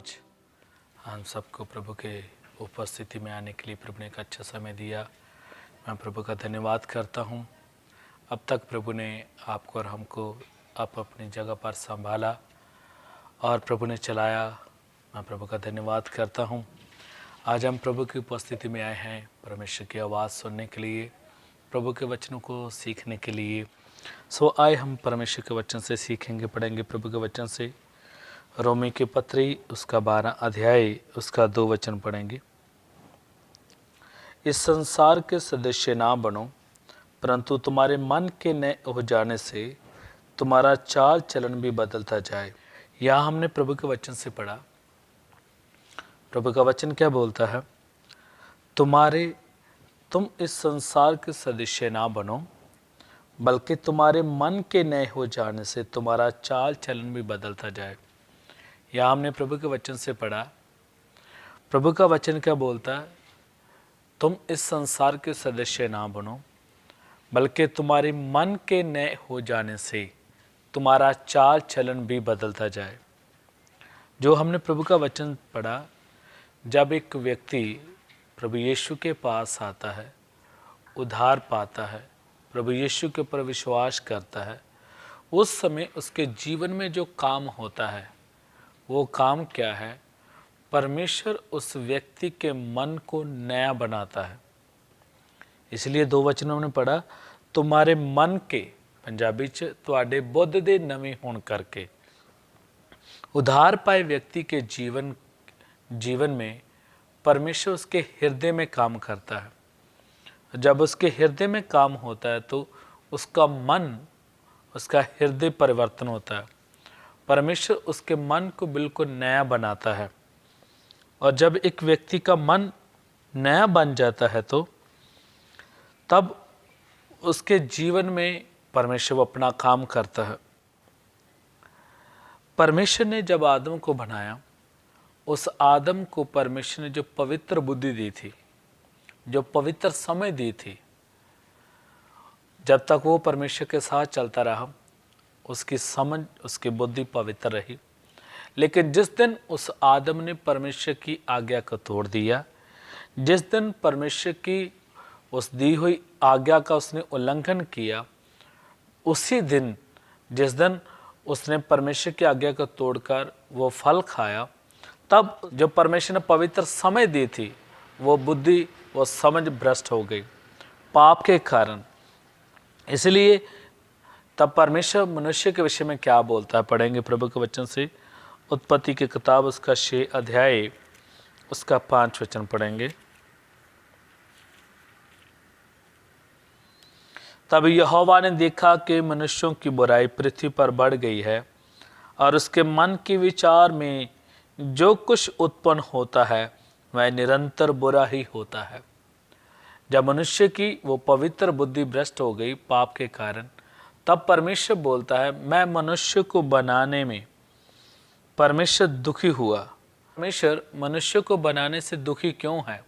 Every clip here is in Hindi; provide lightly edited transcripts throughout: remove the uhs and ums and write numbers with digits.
आज हम सबको प्रभु के उपस्थिति में आने के लिए प्रभु ने एक अच्छा समय दिया। मैं प्रभु का धन्यवाद करता हूँ। अब तक प्रभु ने आपको और हमको अपनी जगह पर संभाला और प्रभु ने चलाया। मैं प्रभु का धन्यवाद करता हूँ। आज हम प्रभु की उपस्थिति में आए हैं परमेश्वर की आवाज़ सुनने के लिए, प्रभु के वचनों को सीखने के लिए। आए हम परमेश्वर के वचन से सीखेंगे, पढ़ेंगे प्रभु के वचन से। रोमी की पत्री उसका 12 अध्याय उसका 2 वचन पढ़ेंगे। इस संसार के सदस्य ना बनो, परंतु तुम्हारे मन के नए हो जाने से तुम्हारा चाल चलन भी बदलता जाए। यहाँ हमने प्रभु के वचन से पढ़ा। प्रभु का वचन क्या बोलता है? तुम इस संसार के सदस्य ना बनो, बल्कि तुम्हारे मन के नए हो जाने से तुम्हारा चाल चलन भी बदलता जाए। या हमने प्रभु के वचन से पढ़ा। प्रभु का वचन क्या बोलता है? तुम इस संसार के सदस्य ना बनो, बल्कि तुम्हारे मन के नए हो जाने से तुम्हारा चाल चलन भी बदलता जाए। जो हमने प्रभु का वचन पढ़ा, जब एक व्यक्ति प्रभु यीशु के पास आता है, उद्धार पाता है, प्रभु यीशु के ऊपर विश्वास करता है, उस समय उसके जीवन में जो काम होता है, वो काम क्या है? परमेश्वर उस व्यक्ति के मन को नया बनाता है। इसलिए 2 वचनों में पढ़ा, तुम्हारे मन के, पंजाबी च तुहाडे बुद्ध दे नवे होण करके। उद्धार पाए व्यक्ति के जीवन में परमेश्वर उसके हृदय में काम करता है। जब उसके हृदय में काम होता है तो उसका मन, उसका हृदय परिवर्तन होता है। परमेश्वर उसके मन को बिल्कुल नया बनाता है। और जब एक व्यक्ति का मन नया बन जाता है तो तब उसके जीवन में परमेश्वर अपना काम करता है। परमेश्वर ने जब आदम को बनाया, उस आदम को परमेश्वर ने जो पवित्र बुद्धि दी थी, जो पवित्र समय दी थी, जब तक वो परमेश्वर के साथ चलता रहा, उसकी समझ, उसकी बुद्धि पवित्र रही। लेकिन जिस दिन उस आदम ने परमेश्वर की आज्ञा को तोड़ दिया, जिस दिन परमेश्वर की उस दी हुई आज्ञा का उसने उल्लंघन किया, उसी दिन जिस दिन उसने परमेश्वर की आज्ञा को तोड़कर वो फल खाया, तब जो परमेश्वर ने पवित्र समय दी थी, वो बुद्धि, वो समझ भ्रष्ट हो गई पाप के कारण। इसलिए तब परमेश्वर मनुष्य के विषय में क्या बोलता है, पढ़ेंगे प्रभु के वचन से। उत्पत्ति की किताब उसका 6 अध्याय उसका 5 वचन पढ़ेंगे। तब यहोवा ने देखा कि मनुष्यों की बुराई पृथ्वी पर बढ़ गई है और उसके मन के विचार में जो कुछ उत्पन्न होता है वह निरंतर बुरा ही होता है। जब मनुष्य की वो पवित्र बुद्धि भ्रष्ट हो गई पाप के कारण, तब परमेश्वर बोलता है, मैं मनुष्य को बनाने में परमेश्वर दुखी हुआ। परमेश्वर मनुष्य को बनाने से दुखी क्यों है?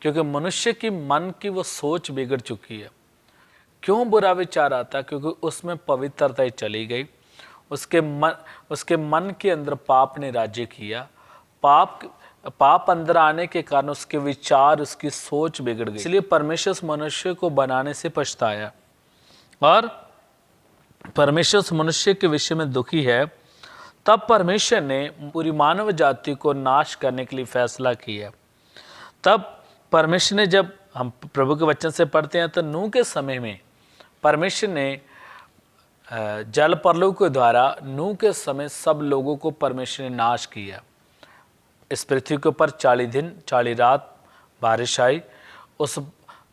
क्योंकि मनुष्य की मन की वो सोच बिगड़ चुकी है। क्यों बुरा विचार आता? क्योंकि उसमें पवित्रता चली गई। उसके मन के अंदर पाप ने राज्य किया। पाप अंदर आने के कारण उसके विचार, उसकी सोच बिगड़ गई। इसलिए परमेश्वर उस मनुष्य को बनाने से पछताया और परमेश्वर उस मनुष्य के विषय में दुखी है। तब परमेश्वर ने पूरी मानव जाति को नाश करने के लिए फैसला किया। तब परमेश्वर ने, जब हम प्रभु के वचन से पढ़ते हैं, तो नूह के समय में परमेश्वर ने जल प्रलय के द्वारा नूह के समय सब लोगों को परमेश्वर ने नाश किया। इस पृथ्वी के ऊपर 40 दिन 40 रात बारिश आई। उस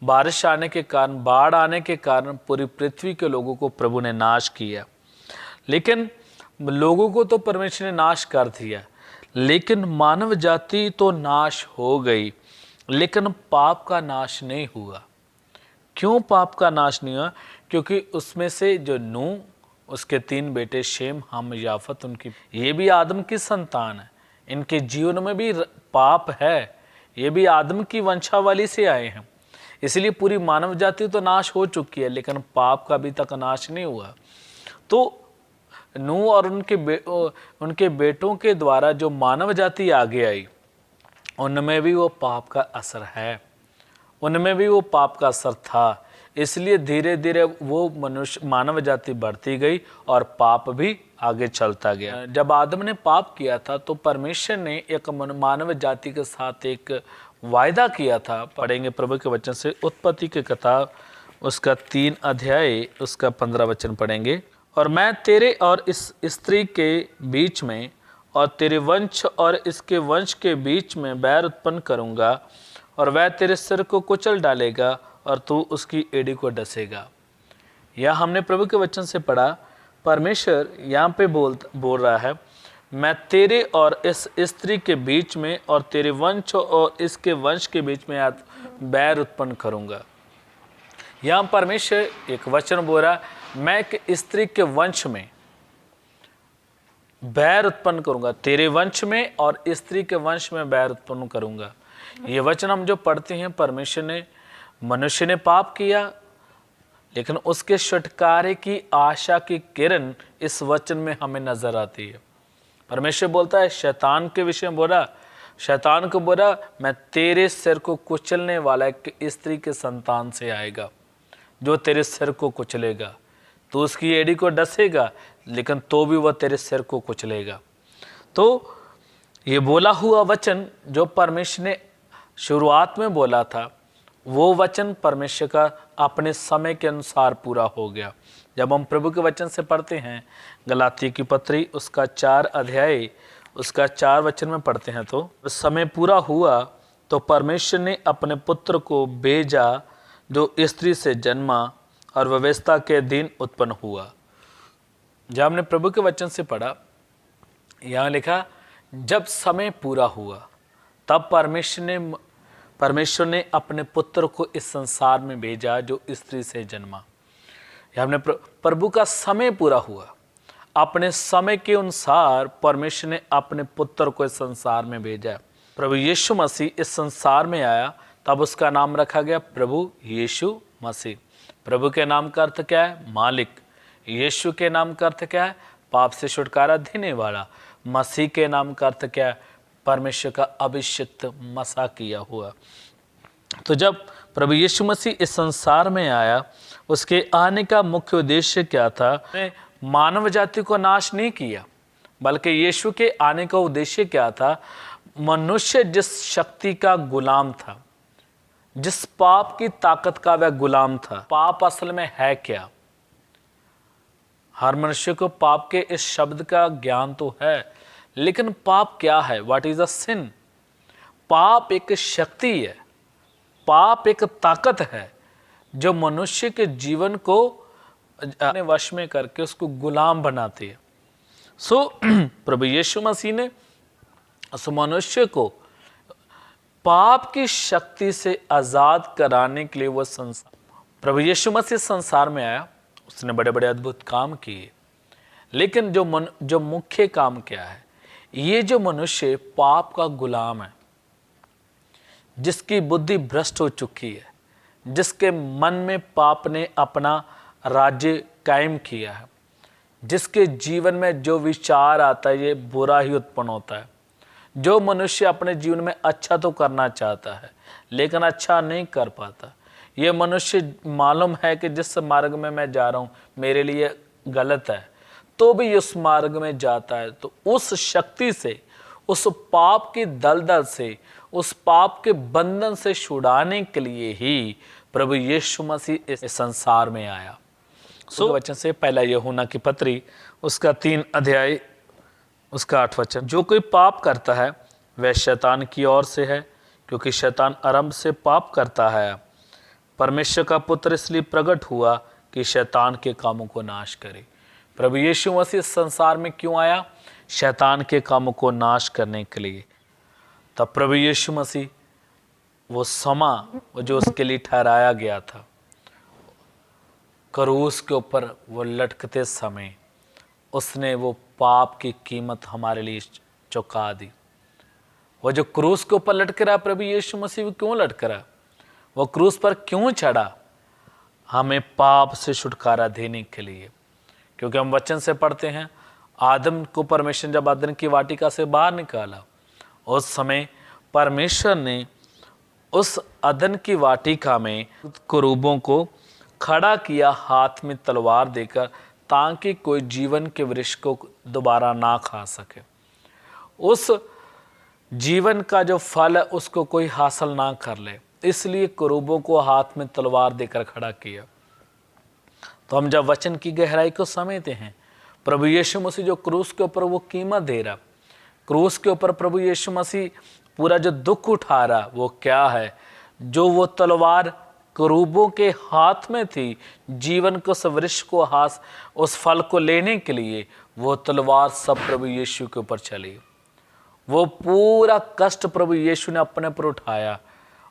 बारिश आने के कारण, बाढ़ आने के कारण पूरी पृथ्वी के लोगों को प्रभु ने नाश किया। लेकिन लोगों को तो परमेश्वर ने नाश कर दिया, लेकिन मानव जाति तो नाश हो गई, लेकिन पाप का नाश नहीं हुआ। क्यों पाप का नाश नहीं हुआ? क्योंकि उसमें से जो नूह, उसके 3 बेटे शेम, हम, याफत, उनकी, ये भी आदम की संतान है। इनके जीवन में भी पाप है। ये भी आदम की वंशावली से आए हैं। इसलिए पूरी मानव जाति तो नाश हो चुकी है, लेकिन पाप का अभी तक नाश नहीं हुआ। तो नूह और उनके बेटों के द्वारा जो मानव जाति आगे आई, उनमें भी वो पाप का असर है, उनमें भी वो पाप का असर था। इसलिए धीरे धीरे वो मानव जाति बढ़ती गई और पाप भी आगे चलता गया। जब आदम ने पाप किया था तो परमेश्वर ने एक मानव जाति के साथ एक वायदा किया था। पढ़ेंगे प्रभु के वचन से उत्पत्ति की किताब उसका 3 अध्याय उसका 15 वचन पढ़ेंगे। और मैं तेरे और इस स्त्री के बीच में और तेरे वंश और इसके वंश के बीच में बैर उत्पन्न करूंगा, और वह तेरे सिर को कुचल डालेगा और तू उसकी एड़ी को डसेगा। यह हमने प्रभु के वचन से पढ़ा। परमेश्वर यहाँ पे बोल रहा है, मैं तेरे और इस स्त्री के बीच में और तेरे वंश और इसके वंश के बीच में बैर उत्पन्न करूंगा। यहाँ परमेश्वर एक वचन बोल रहा, मैं एक स्त्री के वंश में बैर उत्पन्न करूंगा, तेरे वंश में और स्त्री के वंश में बैर उत्पन्न करूंगा। ये वचन हम जो पढ़ते हैं, परमेश्वर ने, मनुष्य ने पाप किया, लेकिन उसके छुटकारे की आशा की किरण इस वचन में हमें नजर आती है। परमेश्वर बोलता है, शैतान के विषय में बोला, शैतान को बोला, मैं तेरे सिर को कुचलने वाला एक स्त्री के संतान से आएगा जो तेरे सिर को कुचलेगा। तो उसकी एड़ी को डसेगा, लेकिन तो भी वह तेरे सिर को कुचलेगा। तो ये बोला हुआ वचन जो परमेश्वर ने शुरुआत में बोला था, वो वचन परमेश्वर का अपने समय के अनुसार पूरा हो गया। जब हम प्रभु के वचन से पढ़ते हैं, गलाती की पत्री उसका 4 अध्याय उसका 4 वचन में पढ़ते हैं, तो समय पूरा हुआ तो परमेश्वर ने अपने पुत्र को भेजा जो स्त्री से जन्मा और व्यवस्था के अधीन उत्पन्न हुआ। जब हमने प्रभु के वचन से पढ़ा, यहाँ लिखा, जब समय पूरा हुआ तब परमेश्वर ने अपने पुत्र को इस संसार में भेजा जो स्त्री से जन्मा। हमने प्रभु का समय पूरा हुआ, अपने समय के अनुसार परमेश्वर ने अपने पुत्र को इस संसार में भेजा। प्रभु यीशु मसीह इस संसार में आया, तब उसका नाम रखा गया प्रभु यीशु मसीह। प्रभु के नाम का अर्थ क्या है? मालिक। यीशु के नाम का अर्थ क्या है? पाप से छुटकारा देने वाला। मसीह के नाम का अर्थ क्या है? परमेश्वर का अभिषिक्त मसा किया हुआ। तो जब प्रभु यीशु मसीह इस संसार में आया, उसके आने का मुख्य उद्देश्य क्या था? मानव जाति को नाश नहीं किया, बल्कि यीशु के आने का उद्देश्य क्या था? मनुष्य जिस शक्ति का गुलाम था, जिस पाप की ताकत का वह गुलाम था। पाप असल में है क्या? हर मनुष्य को पाप के इस शब्द का ज्ञान तो है, लेकिन पाप क्या है? व्हाट इज अ सिन? पाप एक शक्ति है, पाप एक ताकत है जो मनुष्य के जीवन को अपने वश में करके उसको गुलाम बनाती है। प्रभु यीशु मसीह ने उस मनुष्य को पाप की शक्ति से आजाद कराने के लिए वो प्रभु यीशु मसीह संसार में आया। उसने बड़े बड़े अद्भुत काम किए, लेकिन जो मुख्य काम क्या है? ये जो मनुष्य पाप का गुलाम है, जिसकी बुद्धि भ्रष्ट हो चुकी है, जिसके मन में पाप ने अपना राज्य कायम किया है, जिसके जीवन में जो विचार आता है ये बुरा ही उत्पन्न होता है। जो मनुष्य अपने जीवन में अच्छा तो करना चाहता है लेकिन अच्छा नहीं कर पाता। ये मनुष्य मालूम है कि जिस मार्ग में मैं जा रहा हूँ मेरे लिए गलत है, तो भी उस मार्ग में जाता है। तो उस शक्ति से, उस पाप की दलदल से, उस पाप के बंधन से छुड़ाने के लिए ही प्रभु यीशु मसीह इस संसार में आया। वचन से पहला यूहन्ना की पत्री उसका 3 अध्याय उसका 8 वचन, जो कोई पाप करता है वह शैतान की ओर से है, क्योंकि शैतान आरंभ से पाप करता है। परमेश्वर का पुत्र इसलिए प्रकट हुआ कि शैतान के कामों को नाश करे। प्रभु यीशु मसीह संसार में क्यों आया? शैतान के कामों को नाश करने के लिए। तब प्रभु यीशु मसीह वो समा वो जो उसके लिए ठहराया गया था, क्रूस के ऊपर वो लटकते समय उसने वो पाप की कीमत हमारे लिए चुका दी। वो जो क्रूस के ऊपर लटक रहा, प्रभु यीशु मसीह क्यों लटक रहा? वो क्रूस पर क्यों चढ़ा? हमें पाप से छुटकारा देने के लिए। क्योंकि हम वचन से पढ़ते हैं, आदम को परमेश्वर जब अदन की वाटिका से बाहर निकाला, उस समय परमेश्वर ने उस अदन की वाटिका में कुरूबों को खड़ा किया हाथ में तलवार देकर, ताकि कोई जीवन के वृक्ष को दोबारा ना खा सके। उस जीवन का जो फल है उसको कोई हासिल ना कर ले, इसलिए कुरूबों को हाथ में तलवार देकर खड़ा किया। तो हम जब वचन की गहराई को समझते हैं, प्रभु यीशु मसीह जो क्रूस के ऊपर वो कीमत दे रहा, क्रूस के ऊपर प्रभु यीशु मसीह पूरा जो दुख उठा रहा, वो क्या है? जो वो तलवार कुरूबों के हाथ में थी, जीवन को उस वृक्ष को हाथ उस फल को लेने के लिए, वो तलवार सब प्रभु यीशु के ऊपर चली। वो पूरा कष्ट प्रभु यीशु ने अपने पर उठाया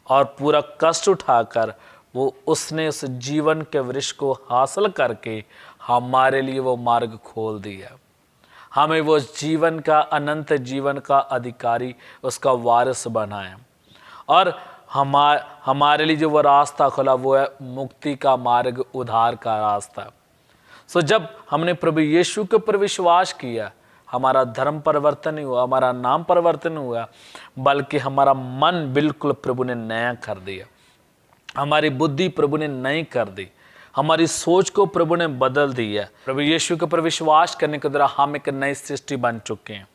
और पूरा कष्ट उठाकर वो उसने उस जीवन के वृक्ष को हासिल करके हमारे लिए वो मार्ग खोल दिया। हमें वो जीवन का, अनंत जीवन का अधिकारी, उसका वारिस बनाया। और हमारे लिए जो वो रास्ता खुला वो है मुक्ति का मार्ग, उद्धार का रास्ता। सो जब हमने प्रभु यीशु के ऊपर विश्वास किया, हमारा धर्म परिवर्तन नहीं हुआ, हमारा नाम परिवर्तन हुआ, बल्कि हमारा मन बिल्कुल प्रभु ने नया कर दिया, हमारी बुद्धि प्रभु ने नई कर दी, हमारी सोच को प्रभु ने बदल दिया। प्रभु यीशु के ऊपर विश्वास करने के द्वारा हम एक नई सृष्टि बन चुके हैं।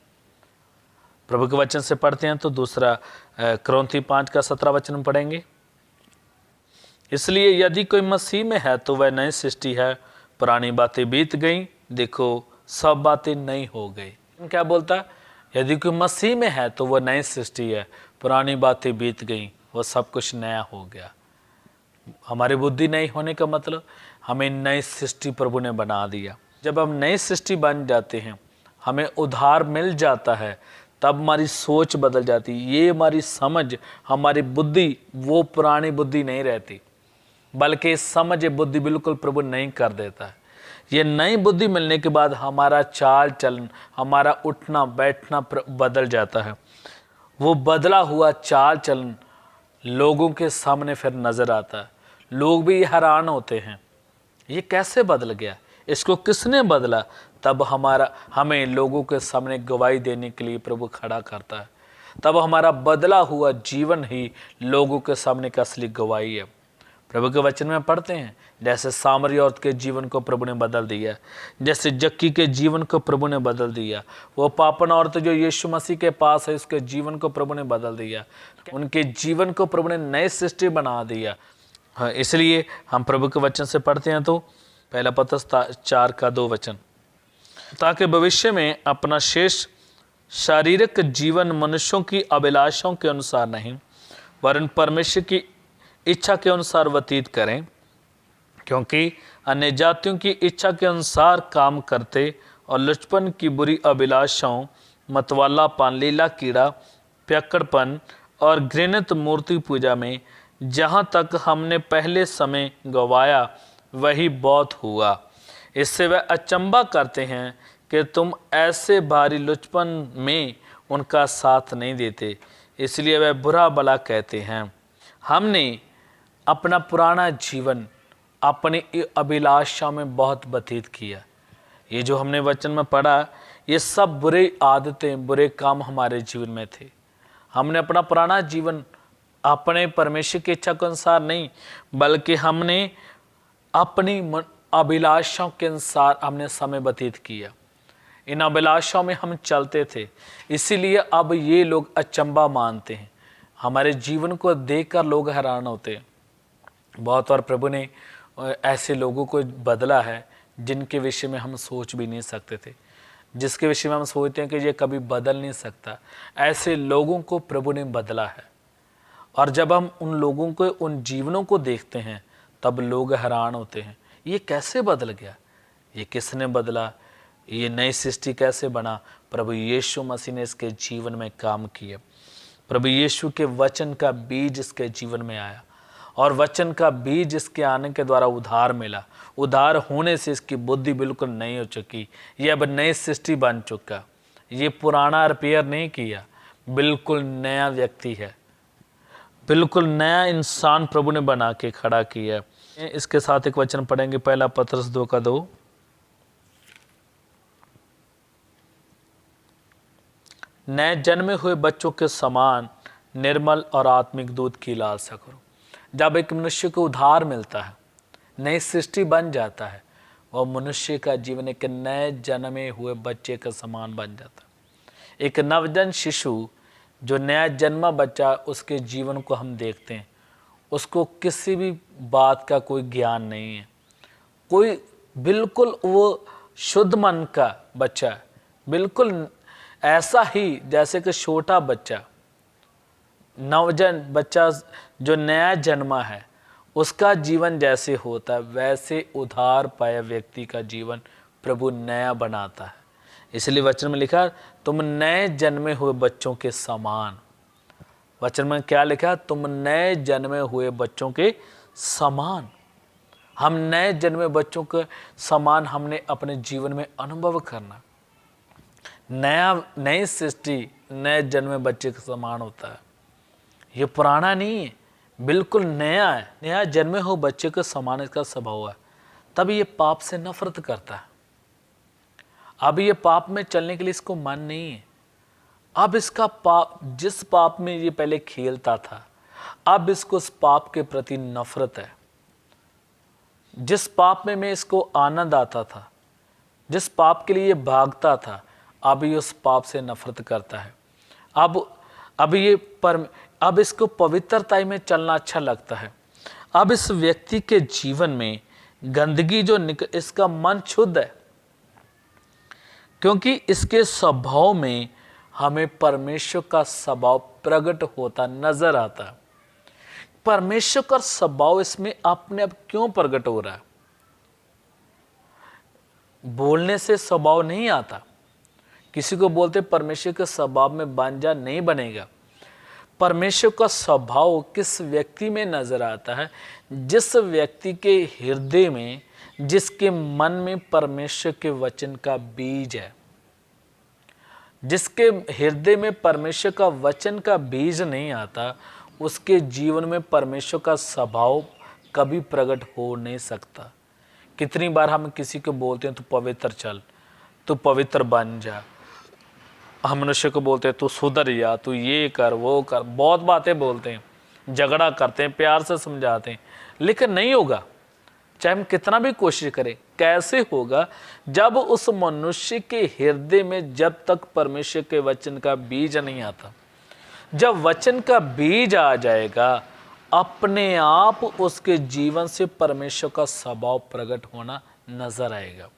प्रभु के वचन से पढ़ते हैं तो दूसरा कुरिन्थी 5:17 वचन पढ़ेंगे। इसलिए यदि कोई मसीह में है तो वह नई सृष्टि है, पुरानी बातें बीत गई, देखो सब बातें नई हो गई। क्या बोलता है? यदि कोई मसीह में है तो वह नई सृष्टि है, पुरानी बातें बीत गई, वो सब कुछ नया हो गया। हमारी बुद्धि नई होने का मतलब हमें नई सृष्टि प्रभु ने बना दिया। जब हम नई सृष्टि बन जाते हैं, हमें उद्धार मिल जाता है, तब हमारी सोच बदल जाती है। ये हमारी समझ, हमारी बुद्धि वो पुरानी बुद्धि नहीं रहती, बल्कि समझ बुद्धि बिल्कुल प्रभु नहीं कर देता है। ये नई बुद्धि मिलने के बाद हमारा चाल चलन, हमारा उठना बैठना बदल जाता है। वो बदला हुआ चाल चलन लोगों के सामने फिर नजर आता है। लोग भी हैरान होते हैं, ये कैसे बदल गया, इसको किसने बदला? तब हमें लोगों के सामने गवाही देने के लिए प्रभु खड़ा करता है। तब हमारा बदला हुआ जीवन ही लोगों के सामने का असली गवाही है। प्रभु के वचन में पढ़ते हैं, जैसे सामरी औरत के जीवन को प्रभु ने बदल दिया, जैसे जक्की के जीवन को प्रभु ने बदल दिया, वो पापन औरत जो यीशु मसीह के पास है उसके जीवन को प्रभु ने बदल दिया, उनके जीवन को प्रभु ने नई सृष्टि बना दिया। हाँ, इसलिए हम प्रभु के वचन से पढ़ते हैं तो पहला पत्रस 4:2 वचन, ताकि भविष्य में अपना शेष शारीरिक जीवन मनुष्यों की अभिलाषाओं के अनुसार नहीं, वरन परमेश्वर की इच्छा के अनुसार व्यतीत करें, क्योंकि अन्य जातियों की इच्छा के अनुसार काम करते और लुचपन की बुरी अभिलाषाओं, मतवालापन, लीला कीड़ा, प्यक्कड़पन और घृणित मूर्ति पूजा में जहाँ तक हमने पहले समय गवाया वही बहुत हुआ। इससे वह अचंभा करते हैं कि तुम ऐसे भारी लुचपन में उनका साथ नहीं देते, इसलिए वह बुरा भला कहते हैं। हमने अपना पुराना जीवन अपनी अभिलाषा में बहुत व्यतीत किया। ये जो हमने वचन में पढ़ा, ये सब बुरे आदतें, बुरे काम हमारे जीवन में थे। हमने अपना पुराना जीवन अपने परमेश्वर की इच्छा के अनुसार नहीं, बल्कि हमने अपनी अभिलाषाओं के अनुसार हमने समय व्यतीत किया। इन अभिलाषाओं में हम चलते थे, इसीलिए अब ये लोग अचंभा मानते हैं। हमारे जीवन को देखकर लोग हैरान होते हैं। बहुत बार प्रभु ने ऐसे लोगों को बदला है जिनके विषय में हम सोच भी नहीं सकते थे, जिसके विषय में हम सोचते हैं कि ये कभी बदल नहीं सकता। ऐसे लोगों को प्रभु ने बदला है। और जब हम उन लोगों को, उन जीवनों को देखते हैं, तब लोग हैरान होते हैं, ये कैसे बदल गया, ये किसने बदला, ये नई सृष्टि कैसे बना? प्रभु यीशु मसीह ने इसके जीवन में काम किया। प्रभु यीशु के वचन का बीज इसके जीवन में आया और वचन का बीज इसके आने के द्वारा उद्धार मिला। उद्धार होने से इसकी बुद्धि बिल्कुल नई हो चुकी, ये अब नई सृष्टि बन चुका। ये पुराना रिपेयर नहीं किया, बिल्कुल नया व्यक्ति है, बिल्कुल नया इंसान प्रभु ने बना के खड़ा किया। इसके साथ एक वचन पढ़ेंगे, पहला पत्रस 2:2। नए जन्मे हुए बच्चों के समान निर्मल और आत्मिक दूध की लालसा करो। जब एक मनुष्य को उद्धार मिलता है, नई सृष्टि बन जाता है, वह मनुष्य का जीवन एक नए जन्मे हुए बच्चे का समान बन जाता है। एक नवजन्म शिशु, जो नया जन्मा बच्चा, उसके जीवन को हम देखते हैं, उसको किसी भी बात का कोई ज्ञान नहीं है, कोई बिल्कुल वो शुद्ध मन का बच्चा है, बिल्कुल ऐसा ही जैसे कि छोटा बच्चा, नवजन्म बच्चा जो नया जन्मा है, उसका जीवन जैसे होता है, वैसे उद्धार पाया व्यक्ति का जीवन प्रभु नया बनाता है। इसलिए वचन में लिखा, तुम नए जन्मे हुए बच्चों के समान। वचन में क्या लिखा? तुम नए जन्मे हुए बच्चों के समान। हम नए जन्मे बच्चों के समान हमने अपने जीवन में अनुभव करना। नई सृष्टि नए जन्मे बच्चे के समान होता है। ये पुराना नहीं है, बिल्कुल नया है। नया जन्मे हुए बच्चे के समान इसका स्वभाव है। तब ये पाप से नफरत करता है। अब ये पाप में चलने के लिए इसको मन नहीं है। अब इसका पाप, जिस पाप में ये पहले खेलता था, अब इसको उस पाप के प्रति नफरत है। जिस पाप में इसको आनंद आता था, जिस पाप के लिए ये भागता था, अब ये उस पाप से नफरत करता है। अब इसको पवित्रता में चलना अच्छा लगता है। अब इस व्यक्ति के जीवन में गंदगी इसका मन शुद्ध है, क्योंकि इसके स्वभाव में हमें परमेश्वर का स्वभाव प्रकट होता नजर आता है। परमेश्वर का स्वभाव इसमें अपने आप क्यों प्रकट हो रहा है? बोलने से स्वभाव नहीं आता। किसी को बोलते परमेश्वर के स्वभाव में बन जा, नहीं बनेगा। परमेश्वर का स्वभाव किस व्यक्ति में नजर आता है? जिस व्यक्ति के हृदय में, जिसके मन में परमेश्वर के वचन का बीज है। जिसके हृदय में परमेश्वर का वचन का बीज नहीं आता, उसके जीवन में परमेश्वर का स्वभाव कभी प्रकट हो नहीं सकता। कितनी बार हम किसी को बोलते हैं तू पवित्र चल, तू पवित्र बन जा। हम मनुष्य को बोलते हैं तू सुधर जा, तू ये कर वो कर, बहुत बातें बोलते हैं, झगड़ा करते हैं, प्यार से समझाते हैं, लेकिन नहीं होगा। चाहे हम कितना भी कोशिश करें, कैसे होगा? जब उस मनुष्य के हृदय में जब तक परमेश्वर के वचन का बीज नहीं आता। जब वचन का बीज आ जाएगा, अपने आप उसके जीवन से परमेश्वर का स्वभाव प्रकट होना नजर आएगा।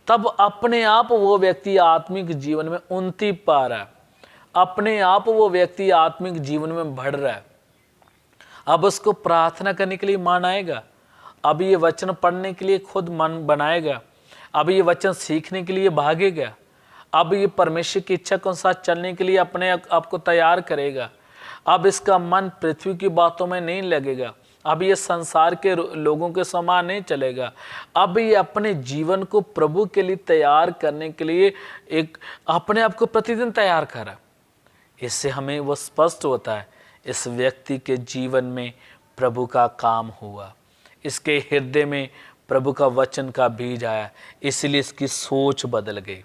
तब अपने आप वो व्यक्ति आत्मिक जीवन में उन्नति पा रहा है, अपने आप वो व्यक्ति आत्मिक जीवन में बढ़ रहा है। अब उसको प्रार्थना करने के लिए मन आएगा, अब ये वचन पढ़ने के लिए खुद मन बनाएगा, अब ये वचन सीखने के लिए भागेगा, अब ये परमेश्वर की इच्छा के अनुसार चलने के लिए अपने आप को तैयार करेगा। अब इसका मन पृथ्वी की बातों में नहीं लगेगा, अब ये संसार के लोगों के समान नहीं चलेगा। अब ये अपने जीवन को प्रभु के लिए तैयार करने के लिए एक अपने आप को प्रतिदिन तैयार करा। इससे हमें वो स्पष्ट होता है, इस व्यक्ति के जीवन में प्रभु का काम हुआ, इसके हृदय में प्रभु का वचन का बीज आया, इसलिए इसकी सोच बदल गई।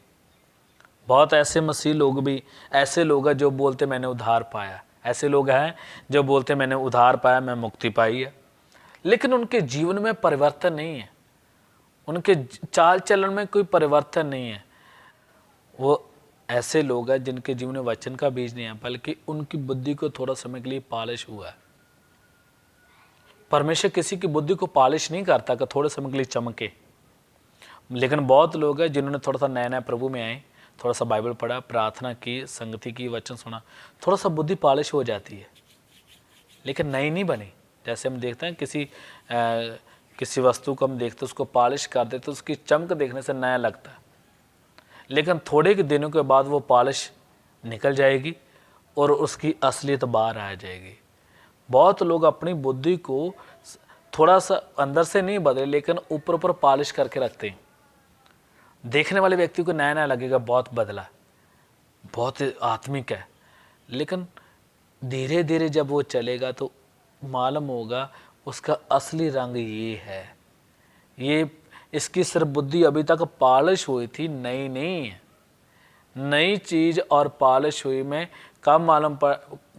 बहुत ऐसे मसीह लोग भी, ऐसे लोग हैं जो बोलते मैंने उद्धार पाया, ऐसे लोग हैं जो बोलते मैंने उद्धार पाया, मैं मुक्ति पाई है, लेकिन उनके जीवन में परिवर्तन नहीं है, उनके चाल चलन में कोई परिवर्तन नहीं है। वो ऐसे लोग हैं जिनके जीवन में वचन का बीज नहीं है, बल्कि उनकी बुद्धि को थोड़ा समय के लिए पॉलिश हुआ है। परमेश्वर किसी की बुद्धि को पॉलिश नहीं करता कि थोड़े समय के लिए चमके, लेकिन बहुत लोग हैं जिन्होंने थोड़ा सा नया नया प्रभु में आए, थोड़ा सा बाइबल पढ़ा, प्रार्थना की, संगति की, वचन सुना, थोड़ा सा बुद्धि पॉलिश हो जाती है, लेकिन नई नहीं बनी। जैसे हम देखते हैं किसी वस्तु को हम देखते उसको पॉलिश कर देते, तो उसकी चमक देखने से नया लगता है, लेकिन थोड़े के दिनों के बाद वो पॉलिश निकल जाएगी और उसकी असलियत बाहर आ जाएगी। बहुत लोग अपनी बुद्धि को थोड़ा सा अंदर से नहीं बदले, लेकिन ऊपर ऊपर पॉलिश करके रखते हैं। देखने वाले व्यक्ति को नया नया लगेगा, बहुत बदला, बहुत आत्मिक है, लेकिन धीरे धीरे जब वो चलेगा तो मालूम होगा उसका असली रंग ये है। ये इसकी सिर्फ बुद्धि अभी तक पॉलिश हुई थी, नई नहीं है। नई चीज और पॉलिश हुई में कब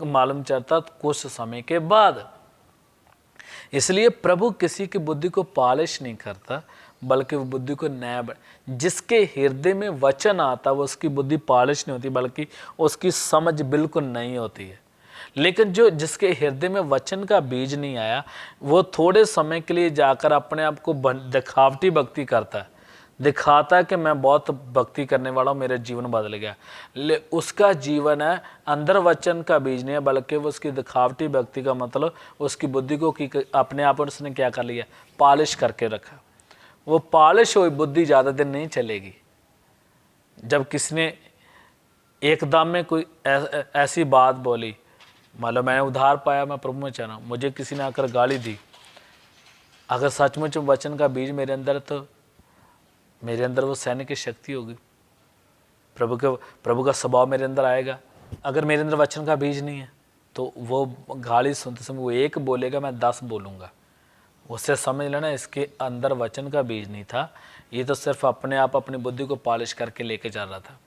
मालूम चलता? कुछ समय के बाद। इसलिए प्रभु किसी की बुद्धि को पॉलिश नहीं करता, बल्कि वो बुद्धि को नया जिसके हृदय में वचन आता वो उसकी बुद्धि पॉलिश नहीं होती, बल्कि उसकी समझ बिल्कुल नहीं होती है। लेकिन जिसके हृदय में वचन का बीज नहीं आया, वो थोड़े समय के लिए जाकर अपने आप को दिखावटी भक्ति करता है, दिखाता है कि मैं बहुत भक्ति करने वाला हूँ, मेरा जीवन बदल गया। उसका जीवन है अंदर वचन का बीज नहीं है, बल्कि वो उसकी दिखावटी भक्ति का मतलब उसकी बुद्धि को अपने आप उसने क्या कर लिया? पॉलिश करके रखा। वो पॉलिश हुई बुद्धि ज़्यादा दिन नहीं चलेगी। जब किसी ने एकदम में कोई ऐसी बात बोली, मान लो मैंने उधार पाया, मैं प्रभु में चाह रहा हूँ, मुझे किसी ने आकर गाली दी, अगर सचमुच वचन का बीज मेरे अंदर, तो मेरे अंदर वो सहने की शक्ति होगी, प्रभु का स्वभाव मेरे अंदर आएगा। अगर मेरे अंदर वचन का बीज नहीं है तो वो गाली सुनते समय वो एक बोलेगा, मैं 10 बोलूँगा। उससे समझ लेना इसके अंदर वचन का बीज नहीं था, ये तो सिर्फ अपने आप अपनी बुद्धि को पॉलिश करके लेके जा रहा था।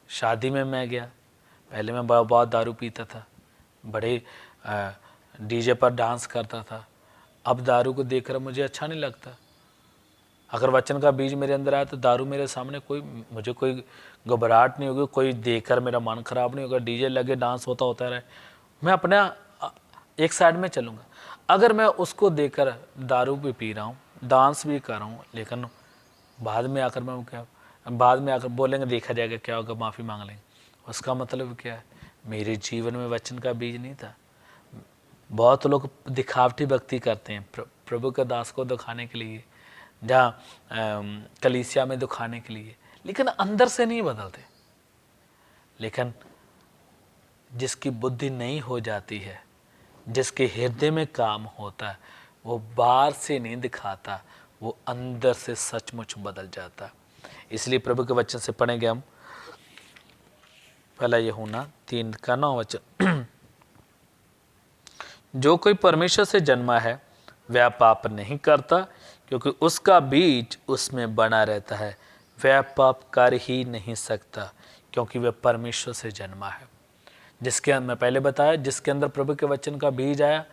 शादी में मैं गया, पहले मैं बहुत दारू पीता था, बड़े डीजे पर डांस करता था, अब दारू को देखकर मुझे अच्छा नहीं लगता। अगर वचन का बीज मेरे अंदर आया तो दारू मेरे सामने मुझे कोई घबराहट नहीं होगी, कोई देखकर मेरा मन खराब नहीं होगा। डीजे लगे, डांस होता रहे, मैं अपने एक साइड में चलूँगा। अगर मैं उसको देखकर दारू भी पी रहा हूँ, डांस भी कर रहा हूँ, लेकिन बाद में आकर बोलेंगे देखा जाएगा क्या होगा, माफ़ी मांग लेंगे, उसका मतलब क्या है? मेरे जीवन में वचन का बीज नहीं था। बहुत लोग दिखावटी भक्ति करते हैं प्रभु के दास को दिखाने के लिए, जहाँ कलीसिया में दिखाने के लिए, लेकिन अंदर से नहीं बदलते। लेकिन जिसकी बुद्धि नहीं हो जाती है, जिसके हृदय में काम होता है, वो बाहर से नहीं दिखाता, वो अंदर से सचमुच बदल जाता। इसलिए प्रभु के वचन से पढ़ेंगे हम पहला यूहन्ना 3 का 9 वचन। जो कोई परमेश्वर से जन्मा है वह पाप नहीं करता, क्योंकि उसका बीज उसमें बना रहता है। वह पाप कर ही नहीं सकता, क्योंकि वह परमेश्वर से जन्मा है। जिसके मैं पहले बताया, जिसके अंदर प्रभु के वचन का बीज आया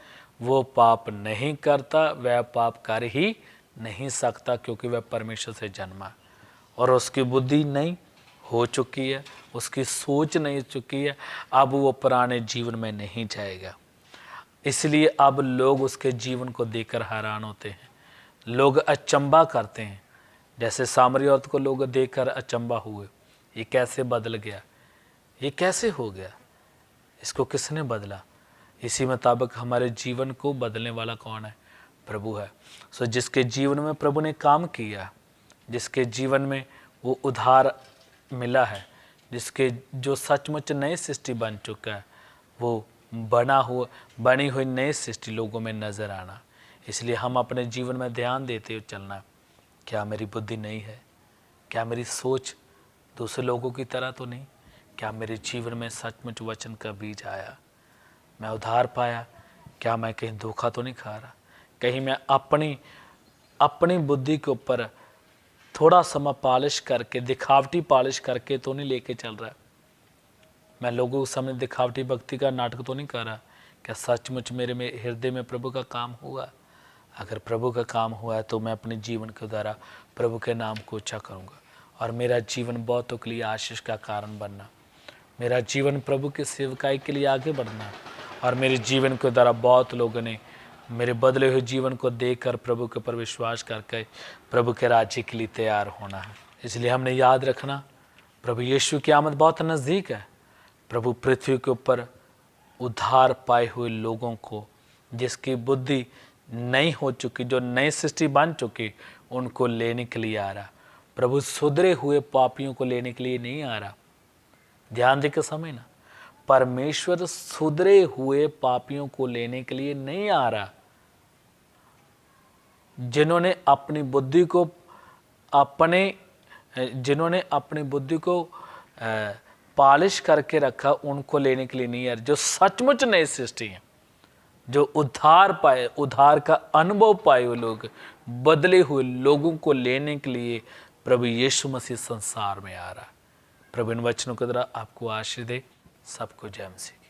वो पाप नहीं करता, वह पाप कर ही नहीं सकता, क्योंकि वह परमेश्वर से जन्मा और उसकी बुद्धि नहीं हो चुकी है, उसकी सोच नहीं चुकी है। अब वो पुराने जीवन में नहीं जाएगा। इसलिए अब लोग उसके जीवन को देखकर हैरान होते हैं, लोग अचंबा करते हैं। जैसे सामरी औरत को लोग देखकर अचंबा हुए, ये कैसे बदल गया, ये कैसे हो गया, इसको किसने बदला? इसी मुताबिक हमारे जीवन को बदलने वाला कौन है? प्रभु है। सो जिसके जीवन में प्रभु ने काम किया, जिसके जीवन में वो उद्धार मिला है, जो सचमुच नई सृष्टि बन चुका है, वो बनी हुई नई सृष्टि लोगों में नजर आना। इसलिए हम अपने जीवन में ध्यान देते हुए चलना, क्या मेरी बुद्धि नहीं है? क्या मेरी सोच दूसरे लोगों की तरह तो नहीं? क्या मेरे जीवन में सचमुच वचन का बीज आया? मैं उद्धार पाया? क्या मैं कहीं धोखा तो नहीं खा रहा? कहीं मैं अपनी बुद्धि के ऊपर थोड़ा समय पॉलिश करके, दिखावटी पॉलिश करके तो नहीं लेके चल रहा? मैं लोगों के सामने दिखावटी भक्ति का नाटक तो नहीं कर रहा? क्या सचमुच मेरे में हृदय में प्रभु का काम हुआ? अगर प्रभु का काम हुआ है तो मैं अपने जीवन के द्वारा प्रभु के नाम को ऊंचा करूँगा और मेरा जीवन बहुतों के लिए आशीष का कारण बनना, मेरा जीवन प्रभु की सेवकाई के लिए आगे बढ़ना और मेरे जीवन के द्वारा बहुत लोगों ने मेरे बदले हुए जीवन को देखकर प्रभु के ऊपर विश्वास करके प्रभु के राज्य के लिए तैयार होना है। इसलिए हमने याद रखना, प्रभु यीशु की आमद बहुत नज़दीक है। प्रभु पृथ्वी के ऊपर उद्धार पाए हुए लोगों को, जिसकी बुद्धि नहीं हो चुकी, जो नई सृष्टि बन चुकी, उनको लेने के लिए आ रहा। प्रभु सुधरे हुए पापियों को लेने के लिए नहीं आ रहा। ध्यान देकर समय ना, परमेश्वर सुधरे हुए पापियों को लेने के लिए नहीं आ रहा। जिन्होंने अपनी बुद्धि को पॉलिश करके रखा, उनको लेने के लिए नहीं आ रहा। जो सचमुच नई सृष्टि है, जो उद्धार पाए, उद्धार का अनुभव पाए हुए लोग, बदले हुए लोगों को लेने के लिए प्रभु यीशु मसीह संसार में आ रहा। प्रभु इन वचनों के द्वारा आपको आशीष दे। सबको जय मसीह।